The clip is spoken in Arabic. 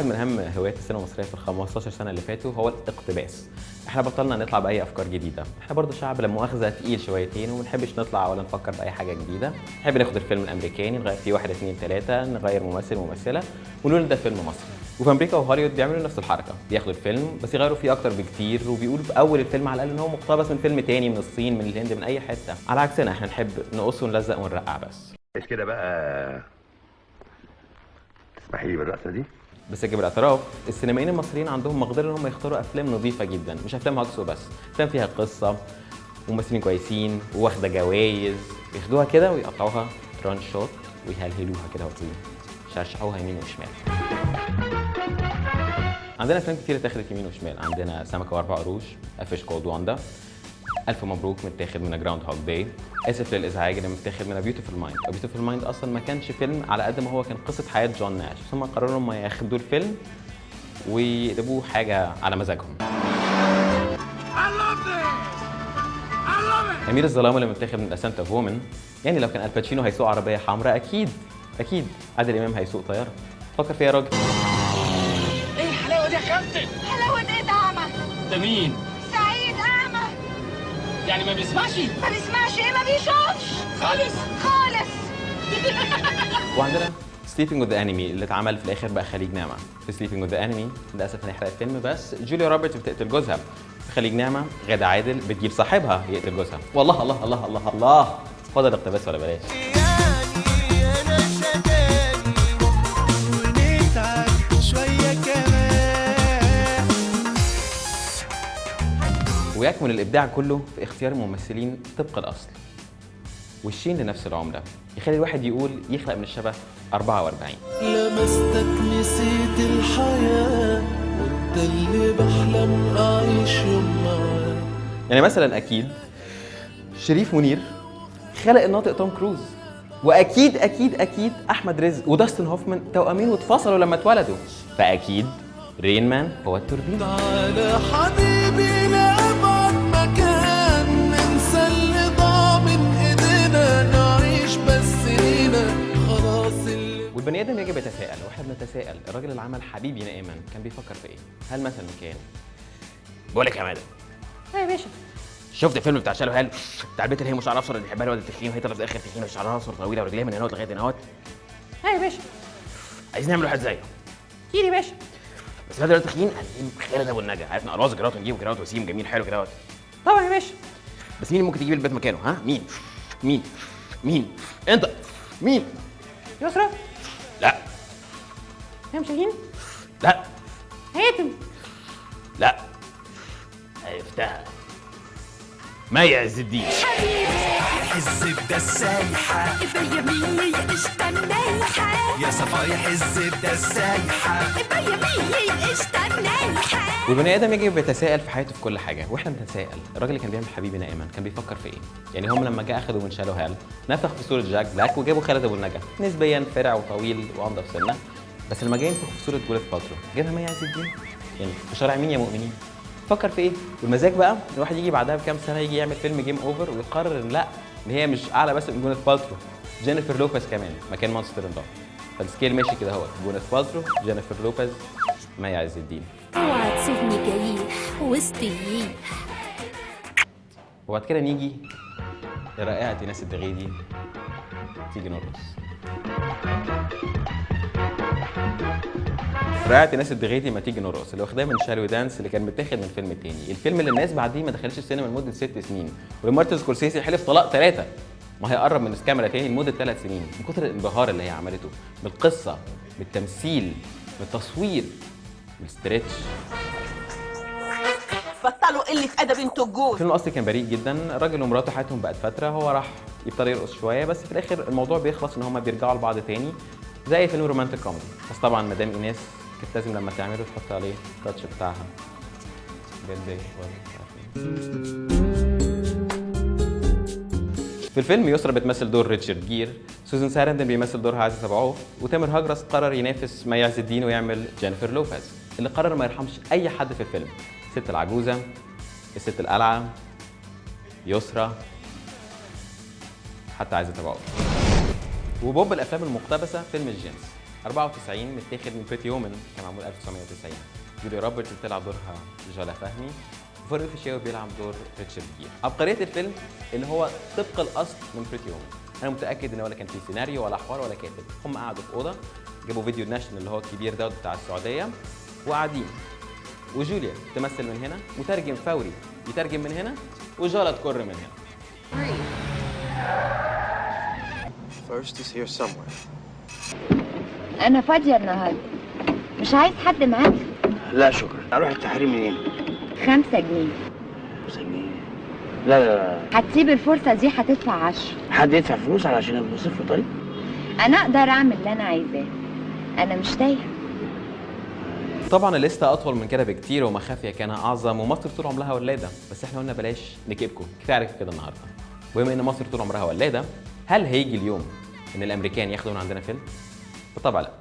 واحد من اهم هوايات السينما المصريه في ال 15 سنه اللي فاتوا هو الاقتباس. احنا بطلنا نطلع باي افكار جديده، احنا برضو شعب لا مؤاخذه تقيل شويتين وما بنحبش نطلع ولا نفكر باي حاجه جديده. نحب ناخد الفيلم الامريكاني نغير فيه واحد اتنين تلاته، نغير ممثل وممثله ونقول ده فيلم مصري. وفي امريكا وهوليوود بيعملوا نفس الحركه، بياخدوا الفيلم بس يغيروا فيه اكتر بكتير وبيقولوا في اول الفيلم على الاقل ان هو مقتبس من فيلم تاني، من الصين، من الهند، من اي حته. على عكسنا احنا نحب نقص ونلزق ونرقع بس. مش كده بقى؟ تسمحي لي بالرقصه دي؟ بس اجي بالاعتراف السينمائيين المصريين عندهم مقدره ان هم يختاروا افلام نظيفه جدا، مش افلام هجص وبس، افلام فيها قصه وممثلين كويسين واخده جوائز، ياخدوها كده ويقطعوها تران شوت ويهلهلوها كده ويشرشحوها يمين وشمال. عندنا افلام كتير اتاخدت يمين وشمال، عندنا سمكه واربع قروش، افيش كولد واندا، الف مبروك متاخد من جراوند هوك داي، اسف للازعاج اللي متاخد من بيوتيفول مايند. بيوتيفول مايند اصلا ما كانش فيلم على قد ما هو كان قصه حياه جون ناش، ثم قرروا انهم ياخدوا الفيلم ويقلبوه حاجه على مزاجهم. امير الظلام اللي متاخد من اسنت اوف وومن، يعني لو كان الباتشينو هيسوق عربيه حمراء اكيد عادل امام هيسوق طياره. فكر فيها يا راجل. ايه الحلاوه دي يا كابتن؟ حلاوة ايه ده اعمى؟ ده مين؟ سعيد اعمى. يعني ما بيسمعش؟ ما بيسمعش ايه؟ ما بيشوفش خالص؟ خالص. وعندنا سليبنج وذ انمي اللي اتعمل في الاخر بقى خليج نعمه. في سليبنج وذ انمي للاسف هنحرق الفيلم، بس جوليا روبرتس بتقتل جوزها. في خليج نعمه غادة عادل بتجيب صاحبها يقتل جوزها. والله الله الله الله الله، فاضل الاقتباس ولا بلاش؟ ويكمن الابداع كله في اختيار الممثلين طبق الاصل. وشين لنفس العمله يخلي الواحد يقول يخلق من الشبه 44. لمستك نسيت الحياة وانت اللي بحلم اعيش يوم معاك. يعني مثلا اكيد شريف منير خلق الناطق توم كروز، واكيد اكيد اكيد احمد رزق وداستن هوفمان توأمين واتفصلوا لما اتولدوا، فاكيد رين مان هو التوربين. تعالى حبيبي لأبعد مكان ننسى اللي ضاع من ايدينا نعيش بس لينا خلاص اللي. والبني ادم يجب يتساءل، واحنا بنتساءل الراجل اللي عمل حبيبي نائما كان بيفكر في ايه؟ هل مثلا كان بقول لك يا مادام يا باشا شفت الفيلم بتاع شالو هال بتاع البنت اللي هي مش عارفه اصفر اللي بيحبها الواد التخين وهي طلعت في الاخر تخينه وشعرها اصفر طويله ورجليها من هنا لغايه هنا اهوت؟ يا باشا عايزين نعمل واحد زيه كيري باشا. بس الواد التخين هنجيب خالد ابو النجا، عرفنا قراص جرات ونجيب جرات وسيم جميل حلو كده اهوت. طبعا يا باشا. بس مين ممكن تجيب البيت مكانه؟ ها مين انت مين؟ يسرا. لا هي شاهين. لا هاتم. لا عرفتها، مي عز الدين. الزبدة السايحة يميني استنيها يا صفايح الزبدة السايحة. يميني استنيها. والبني ادم يجب يتساءل في حياته في كل حاجه، واحنا بنتساءل الراجل اللي كان بيعمل حبيبي نائما كان بيفكر في ايه؟ يعني هم لما جه اخدوا من شالو هال نفخ في صوره جاك بلاك وجابوا خالد ابو النجا نسبيا فرع وطويل وانضف سنه، بس لما جه ينفخ في صوره جوليث بالترو جابها مي عز الدين. يعني في شارع مين يا مؤمنين؟ فكر في ايه؟ والمزاج بقى الواحد يجي بعدها بكام سنه يجي يعمل فيلم جيم اوفر ويقرر ان لا، ان هي مش اعلى بس من جوليث بالترو، جينيفر لوبيز كمان مكان مونستر ان لاف. فالسكيل ماشي كده اهو، جوليث بالترو، جينيفر لوبيز، مي عز الدين. اوعى تسيبني جريح وسطيح. وبعد كده نيجي لرائعة ايناس الدغيدي تيجي نرقص. رائعة ايناس الدغيدي ما تيجي نرقص اللي واخداه من شالو دانس اللي كان متاخد من فيلم تاني، الفيلم اللي الناس بعديه ما دخلتش السينما لمده 6 سنين، ولمارتن سكورسيزي حلف طلاق 3 ما هيقرب من الكاميرا تاني لمده 3 سنين من كتر الانبهار اللي هي عملته بالقصه، بالتمثيل، بالتصوير، بالستريتش. بطلوا قله ادب انتوا الجوز. الفيلم الاصلي كان بريء جدا، الراجل ومراته حياتهم بقت فتره، هو راح يبتدي يرقص شويه بس في الاخر الموضوع بيخلص ان هما بيرجعوا لبعض تاني زي فيلم رومانتيك كوميدي. بس طبعا مدام ايناس كانت لازم لما تعمله تحط عليه التاتش بتاعها جد. في الفيلم يسرا بتمثل دور ريتشارد جير، سوزان سارندن بيمثل دورها عزيز ابو عوف، وتامر هجرس قرر ينافس مي عز الدين ويعمل جينيفر لوبيز اللي قرر ما يرحمش اي حد في الفيلم، الست العجوزه، الست القلعه، يسرا، حتى عزيز ابو عوف. وبوب الافلام المقتبسه فيلم الجنس. 94 متاخد من بريتي وومن، كان معمول 1990. جوليا روبرتس بتلعب دورها جالا فهمي، وفاروق الفيشاوي بيلعب دور ريتشارد جير. عبقريه الفيلم اللي هو طبق الاصل من بريتي وومن. انا متاكد ان ولا كان في سيناريو ولا حوار ولا كاتب، هم قعدوا في اوضه جابوا فيديو ناشونال اللي هو الكبير ده بتاع السعوديه وقاعدين، وجوليا تمثل من هنا، مترجم فوري يترجم من هنا، وجالا تكر من هنا. First is here somewhere. أنا فاضية النهاردة، مش عايز حد معاك؟ لا شكرا. اروح التحريم منين؟ 5 جنيه. 5 جنيه؟ لا لا لا. هتسيب الفرصة دي هتدفع 10. حد يدفع فلوس علشان المصيف في طريق؟ أنا أقدر أعمل اللي أنا عايزاه، أنا مش تايهة. طبعا الليسته اطول من كده بكتير، ومخافيا كان اعظم، ومصر طول عمرها ولاده، بس احنا قلنا بلاش نكبكم، كفايه عليكم كده النهارده. وبما ان مصر طول عمرها ولاده، هل هيجي اليوم ان الامريكان ياخدوا من عندنا فيلم؟ بالطبع لا.